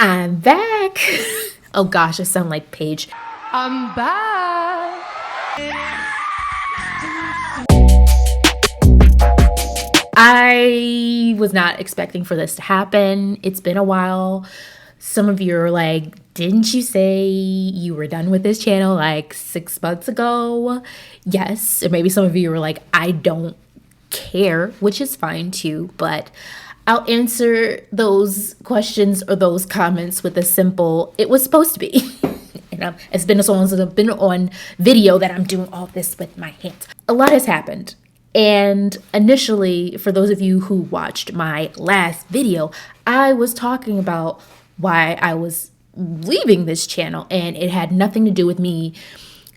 I'm back. Oh gosh, I sound like Paige. I'm back. I was not expecting for this to happen. It's been a while. Some of you are like, didn't you say you were done with this channel like 6 months ago? Yes. Or maybe some of you were like, I don't care, which is fine too, but I'll answer those questions or those comments with a simple, it was supposed to be. And it's been so long since I've been on video that I'm doing all this with my hands. A lot has happened. And initially, for those of you who watched my last video, I was talking about why I was leaving this channel, and it had nothing to do with me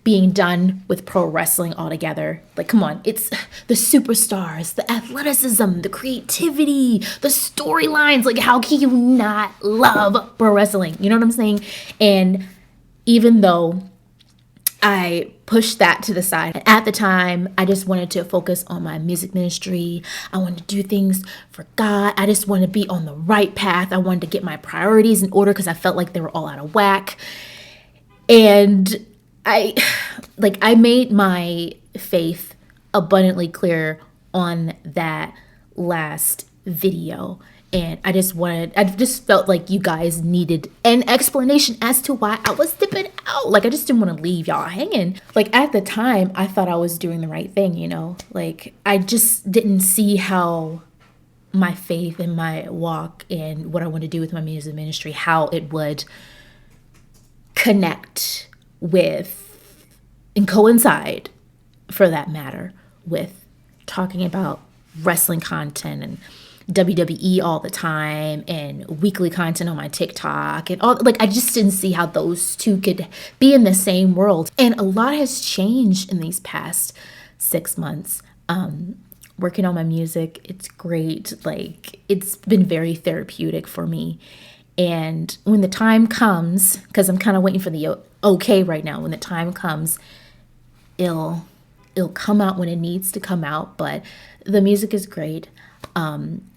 being done with pro wrestling altogether. Like, come on, it's the superstars, the athleticism, the creativity, the storylines. Like, how can you not love pro wrestling? You know what I'm saying? And even though I pushed that to the side, at the time, I just wanted to focus on my music ministry. I wanted to do things for God. I just wanted to be on the right path. I wanted to get my priorities in order because I felt like they were all out of whack. And I made my faith abundantly clear on that last video. And I just felt like you guys needed an explanation as to why I was dipping out. Like, I just didn't want to leave y'all hanging. Like, at the time, I thought I was doing the right thing, you know? Like, I just didn't see how my faith and my walk and what I want to do with my music ministry, how it would connect with and coincide, for that matter, with talking about wrestling content and WWE all the time and weekly content on my TikTok and all. Like, I just didn't see how those two could be in the same world. And a lot has changed in these past 6 months. Working on my music, it's great. Like, it's been very therapeutic for me. And when the time comes, because I'm kind of waiting for the okay right now, when the time comes, it'll come out when it needs to come out. But the music is great.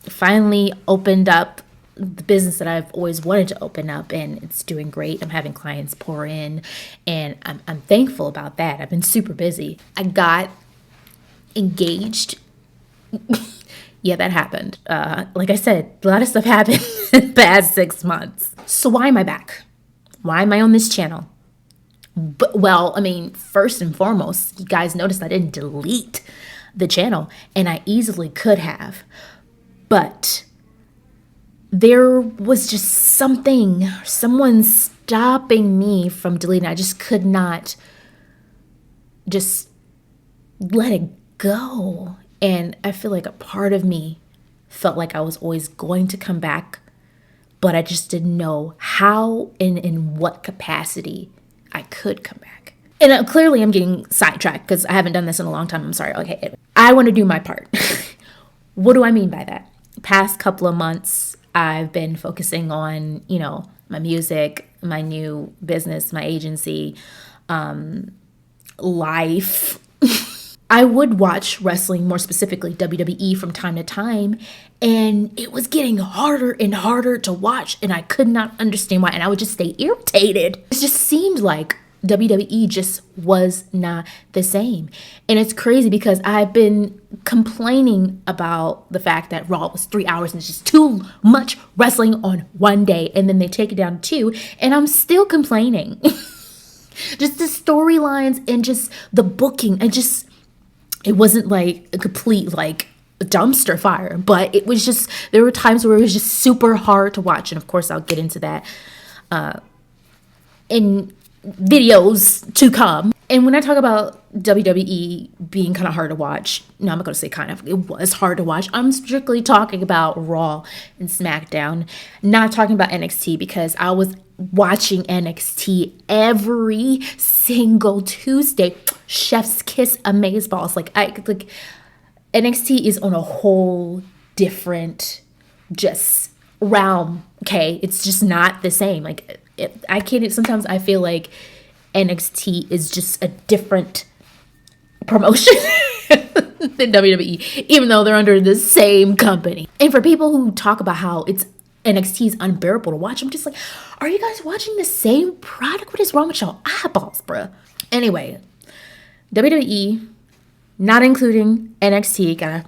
Finally opened up the business that I've always wanted to open up, and it's doing great. I'm having clients pour in, and I'm thankful about that. I've been super busy. I got engaged. Yeah, that happened. Like I said, a lot of stuff happened in the past 6 months. So why am I back? Why am I on this channel? Well, I mean, first and foremost, you guys noticed I didn't delete the channel, and I easily could have. But there was just someone stopping me from deleting. I just could not just let it go. And I feel like a part of me felt like I was always going to come back, but I just didn't know how and in what capacity I could come back. And clearly I'm getting sidetracked because I haven't done this in a long time. I'm sorry. Okay, I want to do my part. What do I mean by that? Past couple of months, I've been focusing on, my music, my new business, my agency, life. I would watch wrestling, more specifically WWE, from time to time, and it was getting harder and harder to watch, and I could not understand why, and I would just stay irritated. It just seemed like WWE just was not the same. And it's crazy because I've been complaining about the fact that Raw was 3 hours and it's just too much wrestling on one day, and then they take it down to 2, and I'm still complaining. Just the storylines and just the booking, and just, it wasn't like a complete like dumpster fire, but it was just, there were times where it was just super hard to watch. And of course I'll get into that in videos to come. And when I talk about WWE being kind of hard to watch, no, I'm not going to say kind of, it was hard to watch. I'm strictly talking about Raw and SmackDown, not talking about NXT, because I was watching NXT every single Tuesday. Chef's kiss, amazeballs. Like NXT is on a whole different just realm. Okay, it's just not the same. Like, I can't. Sometimes I feel like NXT is just a different promotion than WWE, even though they're under the same company. And for people who talk about how it's NXT is unbearable to watch. I'm just like, are you guys watching the same product? What is wrong with y'all eyeballs, bruh? Anyway, WWE, not including NXT, gotta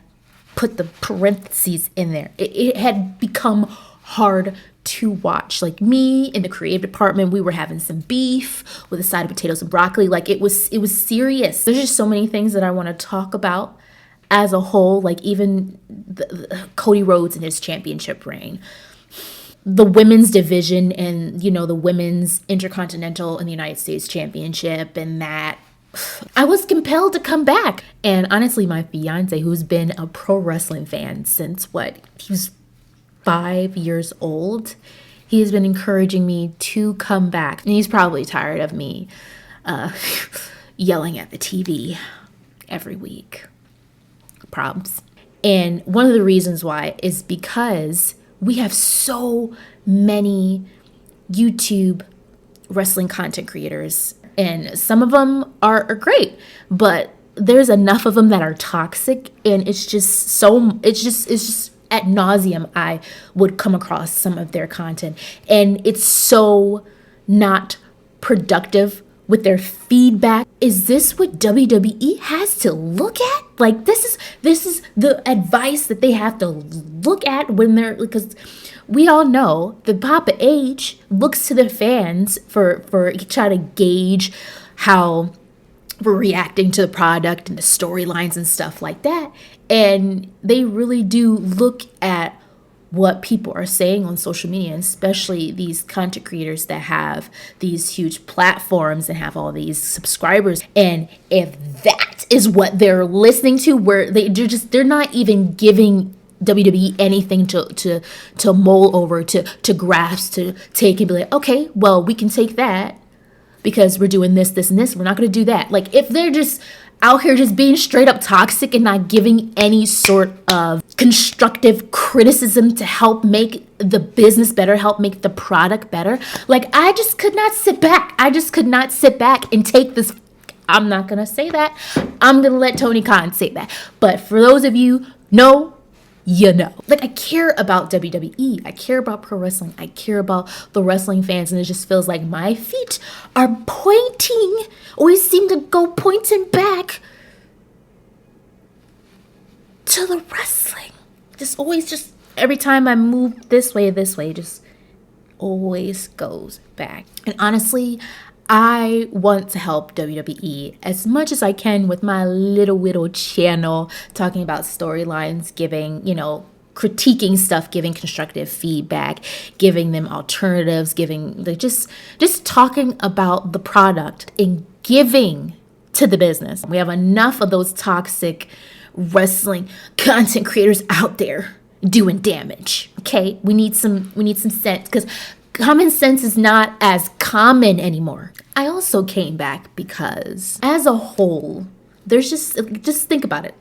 put the parentheses in there. It had become hard to watch. Like, me in the creative department, we were having some beef with a side of potatoes and broccoli. Like, it was serious. There's just so many things that I want to talk about as a whole, like even the Cody Rhodes and his championship reign, the women's division and, you know, the women's intercontinental and the United States championship, and that I was compelled to come back. And honestly, my fiance, who's been a pro wrestling fan since he was 5 years old, he has been encouraging me to come back. And he's probably tired of me yelling at the TV every week. Probs. And one of the reasons why is because we have so many YouTube wrestling content creators, and some of them are great, but there's enough of them that are toxic, and it's just ad nauseum I would come across some of their content, and it's so not productive with their feedback. Is this what WWE has to look at? Like, this is the advice that they have to look at when they're, because we all know that Papa H looks to the fans for try to gauge how we're reacting to the product and the storylines and stuff like that. And they really do look at what people are saying on social media, and especially these content creators that have these huge platforms and have all these subscribers. And if that is what they're listening to, where they're not even giving WWE anything to mull over, to grasp, to take and be like, okay, well, we can take that because we're doing this, this, and this. We're not going to do that. Like, if they're just out here just being straight up toxic and not giving any sort of constructive criticism to help make the business better, help make the product better, like, I just could not sit back. I just could not sit back and take this. I'm not going to say that. I'm going to let Tony Khan say that. But for those of you, know, you know. Like, I care about WWE. I care about pro wrestling. I care about the wrestling fans. And it just feels like my feet are pointing, always seem to go pointing back to the wrestling. Just every time I move this way, just always goes back. And honestly, I want to help WWE as much as I can with my little channel, talking about storylines, giving, critiquing stuff, giving constructive feedback, giving them alternatives, giving just talking about the product and giving to the business. We have enough of those toxic wrestling content creators out there doing damage. Okay, we need some sense, because common sense is not as common anymore. I also came back because, as a whole, there's just think about it.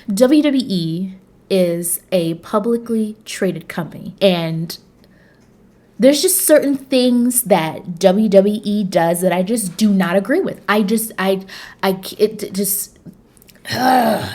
WWE is a publicly traded company, and there's just certain things that WWE does that I just do not agree with. It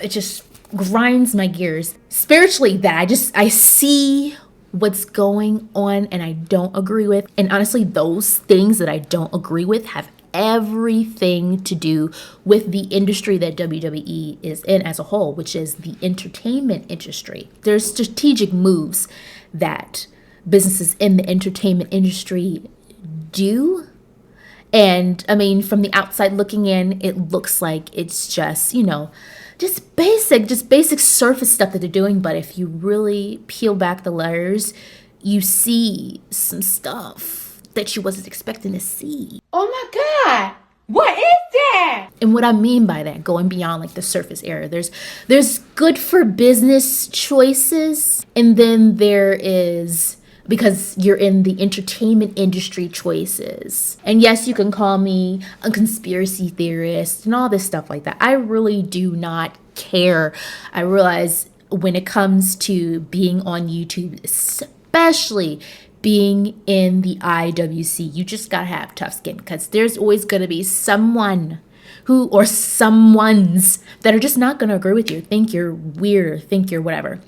just grinds my gears spiritually, that I see what's going on and I don't agree with. And honestly, those things that I don't agree with have everything to do with the industry that WWE is in as a whole, which is the entertainment industry. There's strategic moves that businesses in the entertainment industry do. And I mean, from the outside looking in, it looks like it's just, just basic surface stuff that they're doing. But if you really peel back the layers, you see some stuff that you wasn't expecting to see. Oh my God, what is that? And what I mean by that, going beyond like the surface area, there's good for business choices, and then there is, because you're in the entertainment industry, choices. And yes, you can call me a conspiracy theorist and all this stuff like that. I really do not care. I realize when it comes to being on YouTube, especially being in the IWC, you just gotta have tough skin, because there's always gonna be someone or someones that are just not gonna agree with you, think you're weird, or think you're whatever.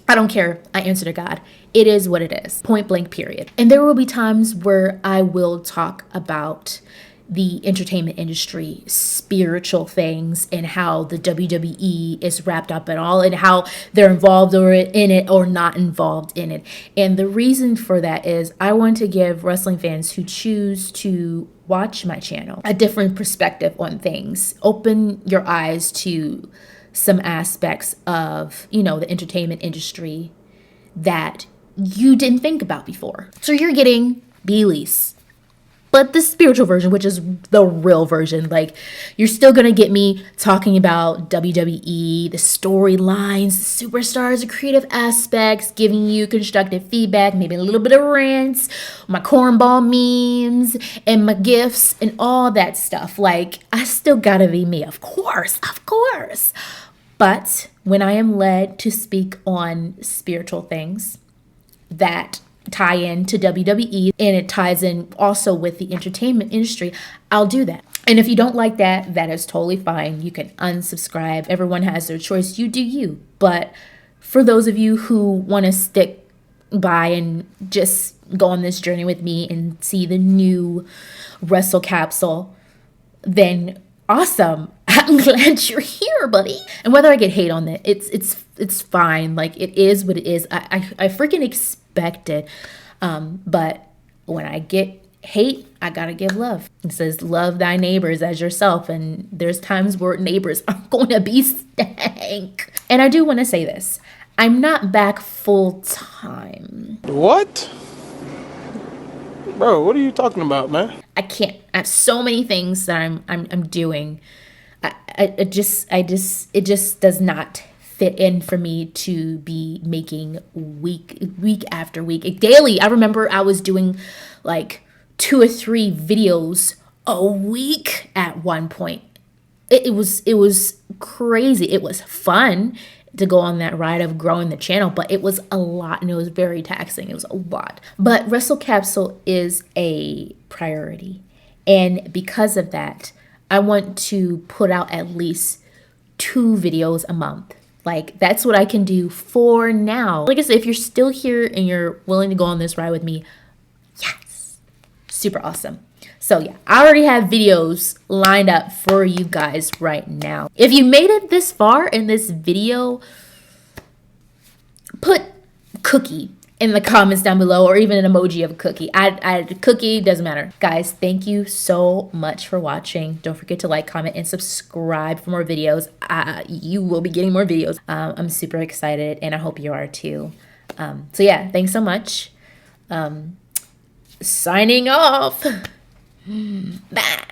I don't care. I answer to God. it is what it is. Point blank, period. And there will be times where I will talk about the entertainment industry, spiritual things, and how the WWE is wrapped up in all, and how they're involved or in it or not involved in it. And the reason for that is I want to give wrestling fans who choose to watch my channel a different perspective on things. Open your eyes to some aspects of, the entertainment industry that you didn't think about before. So you're getting Bee Ellesse, but the spiritual version, which is the real version. Like, you're still gonna get me talking about WWE, the storylines, the superstars, the creative aspects, giving you constructive feedback, maybe a little bit of rants, my cornball memes, and my GIFs, and all that stuff. Like, I still gotta be me, of course. But when I am led to speak on spiritual things that tie in to WWE, and it ties in also with the entertainment industry, I'll do that. And if you don't like that, that is totally fine. You can unsubscribe. Everyone has their choice. You do you. But for those of you who want to stick by and just go on this journey with me and see the new Wrestle Capsule, then awesome. I'm glad you're here, buddy. And whether I get hate on it, it's fine. Like, it is what it is. I freaking expect it. But when I get hate, I gotta give love. It says, love thy neighbors as yourself. And there's times where neighbors are going to be stank. And I do want to say this. I'm not back full time. What? Bro, what are you talking about, man? I can't. I have so many things that I'm doing. It just does not fit in for me to be making week after week, daily. I remember I was doing like 2 or 3 videos a week at one point. It was crazy. It was fun to go on that ride of growing the channel, but it was a lot and it was very taxing. It was a lot. But Wrestle Capsule is a priority. And because of that, I want to put out at least 2 videos a month. Like, that's what I can do for now. Like I said, if you're still here and you're willing to go on this ride with me, yes, super awesome. So yeah, I already have videos lined up for you guys right now. If you made it this far in this video, put cookie in the comments down below, or even an emoji of a cookie. Cookie, doesn't matter. Guys, thank you so much for watching. Don't forget to like, comment, and subscribe for more videos. You will be getting more videos. I'm super excited, and I hope you are too. So yeah, thanks so much. Signing off. Bye.